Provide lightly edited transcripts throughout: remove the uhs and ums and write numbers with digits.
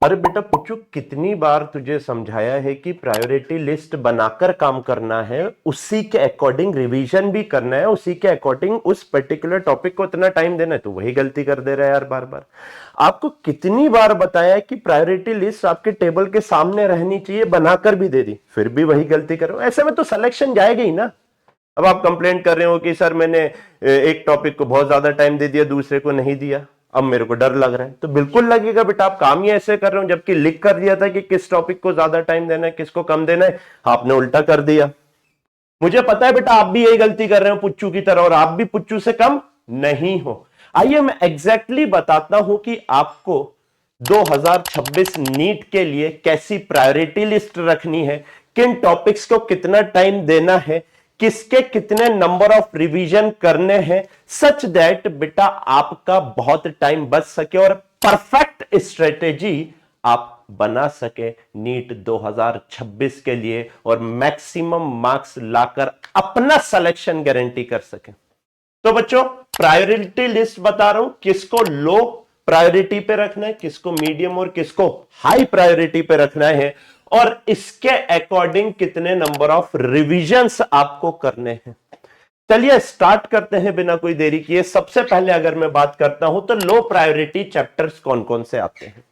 अरे बेटा पुच्चू, कितनी बार तुझे समझाया है कि प्रायोरिटी लिस्ट बनाकर काम करना है, उसी के अकॉर्डिंग रिवीजन भी करना है, उसी के अकॉर्डिंग उस पर्टिकुलर टॉपिक को इतना टाइम देना है। तो वही गलती कर दे रहा है यार बार बार। आपको कितनी बार बताया है कि प्रायोरिटी लिस्ट आपके टेबल के सामने रहनी चाहिए, बनाकर भी दे दी, फिर भी वही गलती करो। ऐसे में तो सिलेक्शन जाएगा ही ना। अब आप कंप्लेंट कर रहे हो कि सर मैंने एक टॉपिक को बहुत ज्यादा टाइम दे दिया, दूसरे को नहीं दिया, अब मेरे को डर लग रहा है। तो बिल्कुल लगेगा बेटा, आप काम ही ऐसे कर रहे हो, जबकि लिख कर दिया था कि किस टॉपिक को ज्यादा टाइम देना है, किसको कम देना है, आपने उल्टा कर दिया। मुझे पता है बेटा, आप भी यही गलती कर रहे हो पुच्चू की तरह, और आप भी पुच्चू से कम नहीं हो। आइए मैं एग्जैक्टली बताता हूं कि आपको 2026 नीट के लिए कैसी प्रायोरिटी लिस्ट रखनी है, किन टॉपिक्स को कितना टाइम देना है, किसके कितने नंबर ऑफ रिवीजन करने हैं, सच दैट बेटा आपका बहुत टाइम बच सके और परफेक्ट स्ट्रेटेजी आप बना सके नीट 2026 के लिए, और मैक्सिमम मार्क्स लाकर अपना सिलेक्शन गारंटी कर सके। तो बच्चों, प्रायोरिटी लिस्ट बता रहा हूं, किसको लो प्रायोरिटी पे रखना है, किसको मीडियम और किसको हाई प्रायोरिटी पे रखना है, और इसके अकॉर्डिंग कितने नंबर ऑफ रिवीजन्स आपको करने हैं। चलिए स्टार्ट करते हैं बिना कोई देरी किए। सबसे पहले अगर मैं बात करता हूं तो लो प्रायोरिटी चैप्टर्स कौन कौन से आते हैं।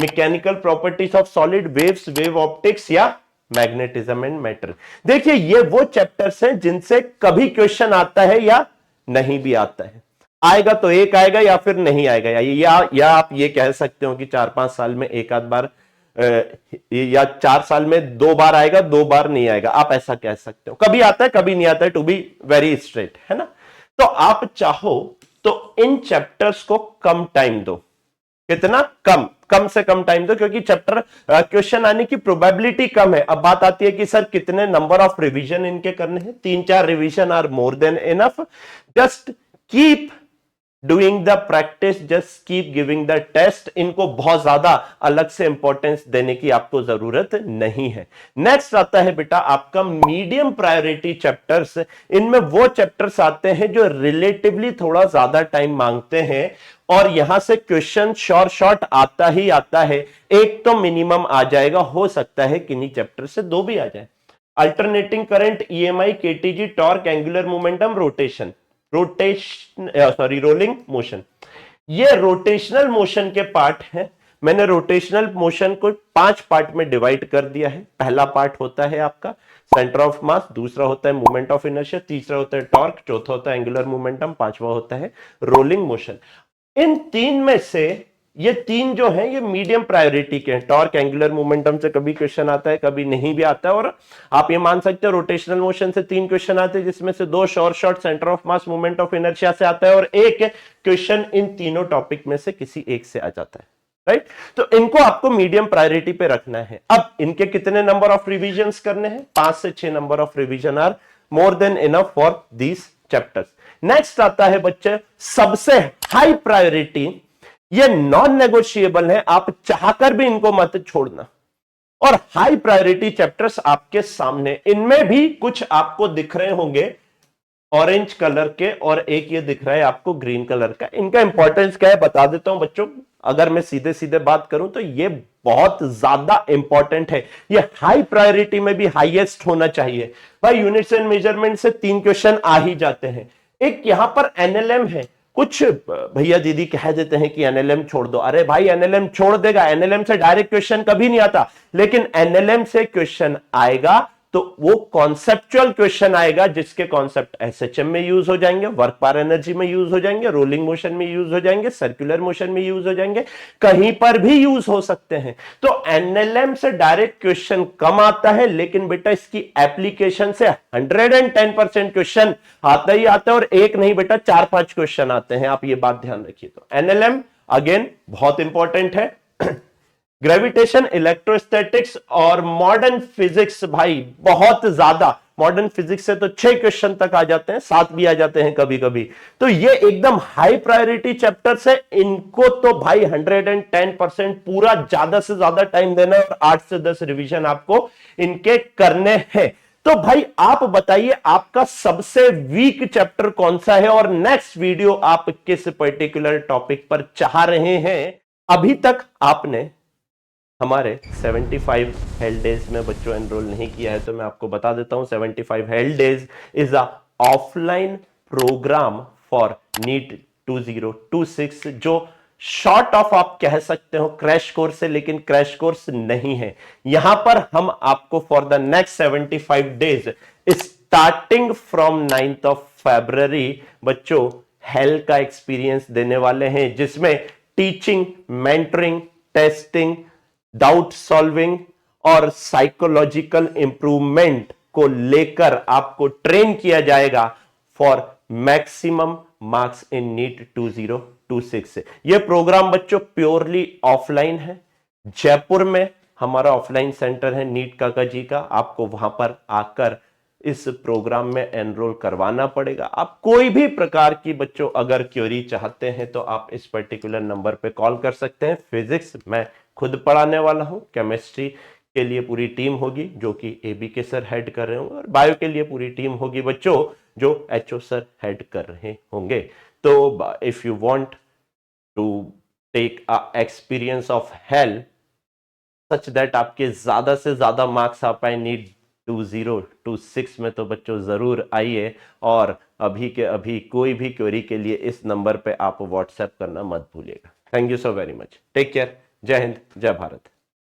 Mechanical properties of solid, waves, wave optics या मैग्नेटिज्म एंड मैटर। देखिए ये वो चैप्टर्स हैं जिनसे कभी क्वेश्चन आता है या नहीं भी आता है। आएगा तो एक आएगा या फिर नहीं आएगा, या आप ये कह सकते हो कि 4-5 साल में एक आध बार, या 4 साल में 2 बार आएगा, 2 बार नहीं आएगा, आप ऐसा कह सकते हो। कभी आता है कभी नहीं आता है, टू बी वेरी स्ट्रेट, है ना। तो आप चाहो तो इन चैप्टर्स को कम टाइम दो, कितना कम, कम से कम टाइम दो, क्योंकि चैप्टर क्वेश्चन आने की प्रोबेबिलिटी कम है। अब बात आती है कि सर कितने नंबर ऑफ रिवीजन इनके करने हैं। 3-4 revision are more than enough. Just keep doing the practice, just keep giving the test. इनको बहुत ज्यादा अलग से इंपॉर्टेंस देने की आपको जरूरत नहीं है। नेक्स्ट आता है बेटा आपका मीडियम प्रायोरिटी चैप्टर्स। इनमें वो चैप्टर्स आते हैं जो रिलेटिवली थोड़ा ज्यादा टाइम मांगते हैं, और यहां से क्वेश्चन शॉर्ट आता ही आता है। एक तो मिनिमम आ जाएगा, हो सकता है किन्हीं चैप्टर से 2 भी आ जाए। Alternating current, EMI, KTG, torque, angular momentum, rolling motion. ये रोटेशनल मोशन के पार्ट हैं। मैंने रोटेशनल मोशन को 5 पार्ट में डिवाइड कर दिया है। पहला पार्ट होता है आपका सेंटर ऑफ मास, दूसरा होता है मोमेंट ऑफ इनर्शिया, तीसरा होता है टॉर्क, चौथा होता है एंगुलर मोमेंटम, पांचवा होता है रोलिंग मोशन। इन 3 में से ये 3 जो हैं ये मीडियम प्रायोरिटी के हैं। टॉर्क, एंगुलर मोमेंटम से कभी क्वेश्चन आता है, कभी नहीं भी आता है, और आप ये मान सकते हो रोटेशनल मोशन से 3 क्वेश्चन आते हैं, जिसमें से 2 short centre of mass, moment of inertia से आता है, और एक क्वेश्चन इन तीनों टॉपिक में से किसी एक से आ जाता है, राइट। तो इनको आपको मीडियम प्रायोरिटी पे रखना है। अब इनके कितने नंबर ऑफ रिविजन्स करने हैं? 5 से 6 number of revision are more than enough for these chapters. Next आता है बच्चे सबसे हाई प्रायोरिटी। ये नॉन नेगोशिएबल है, आप चाहकर भी इनको मत छोड़ना। और हाई प्रायोरिटी चैप्टर्स आपके सामने, इनमें भी कुछ आपको दिख रहे होंगे ऑरेंज कलर के, और एक ये दिख रहा है आपको ग्रीन कलर का। इनका इंपॉर्टेंस क्या है बता देता हूं बच्चों। अगर मैं सीधे सीधे बात करूं तो ये बहुत ज्यादा इंपॉर्टेंट है। ये हाई प्रायोरिटी में भी हाईएस्ट होना चाहिए। भाई यूनिट्स एंड मेजरमेंट से 3 क्वेश्चन आ ही जाते हैं। एक यहां पर एनएलएम है। कुछ भैया दीदी कह देते हैं कि एनएलएम छोड़ दो। अरे भाई एनएलएम छोड़ देगा, एनएलएम से डायरेक्ट क्वेश्चन कभी नहीं आता, लेकिन एनएलएम से क्वेश्चन आएगा तो वो कॉन्सेप्चुअल क्वेश्चन आएगा, जिसके कॉन्सेप्ट एसएचएम में यूज हो जाएंगे, वर्क पावर एनर्जी में यूज हो जाएंगे, रोलिंग मोशन में यूज हो जाएंगे, सर्कुलर मोशन में यूज हो जाएंगे, कहीं पर भी यूज हो सकते हैं। तो एनएलएम से डायरेक्ट क्वेश्चन कम आता है, लेकिन बेटा इसकी एप्लीकेशन से 110% क्वेश्चन आता ही आता है, और एक नहीं बेटा 4-5 क्वेश्चन आते हैं। आप ये बात ध्यान रखिए। तो एनएलएम अगेन बहुत इंपॉर्टेंट है। ग्रेविटेशन, इलेक्ट्रोस्टैटिक्स और मॉडर्न फिजिक्स, भाई बहुत ज्यादा। मॉडर्न फिजिक्स से तो 6 क्वेश्चन तक आ जाते हैं, 7 भी आ जाते हैं कभी कभी। तो ये एकदम हाई प्रायोरिटी चैप्टर्स है। इनको तो भाई 110% पूरा ज्यादा से ज्यादा टाइम देना है, और 8 से 10 रिवीजन आपको इनके करने हैं। तो भाई आप बताइए आपका सबसे वीक चैप्टर कौन सा है, और नेक्स्ट वीडियो आप किस पर्टिकुलर टॉपिक पर चाह रहे हैं। अभी तक आपने हमारे 75 हेल्थ डेज में बच्चों एनरोल नहीं किया है तो मैं आपको बता देता हूं 75 health days is a offline program for NEET 2026 जो शॉर्ट ऑफ आप कह सकते हो क्रैश कोर्स है, लेकिन क्रैश कोर्स नहीं है। यहां पर हम आपको for the next 75 days starting from 9th of February बच्चों हेल्थ का एक्सपीरियंस देने वाले हैं, जिसमें teaching, mentoring, testing, doubt solving और साइकोलॉजिकल इंप्रूवमेंट को लेकर आपको ट्रेन किया जाएगा for maximum marks in NEET 2026। यह प्रोग्राम बच्चों प्योरली ऑफलाइन है। जयपुर में हमारा ऑफलाइन सेंटर है नीट काका जी का, आपको वहां पर आकर इस प्रोग्राम में एनरोल करवाना पड़ेगा। आप कोई भी प्रकार की बच्चों अगर क्वेरी चाहते हैं तो आप इस पर्टिकुलर नंबर पे कॉल कर सकते हैं। फिजिक्स मैं खुद पढ़ाने वाला हूं, केमिस्ट्री के लिए पूरी टीम होगी जो कि एबी के सर हेड कर रहे होंगे, और बायो के लिए पूरी टीम होगी बच्चों जो एचओ सर हेड कर रहे होंगे। तो if you want to take a experience of health such that आपके ज्यादा से ज्यादा मार्क्स आ पाए नीट 2026 में, तो बच्चों जरूर आइए। और अभी के अभी कोई भी क्वेरी के लिए इस नंबर पे आप व्हाट्सएप करना मत भूलिएगा। Thank you so very much. Take care. जय हिंद, जय भारत।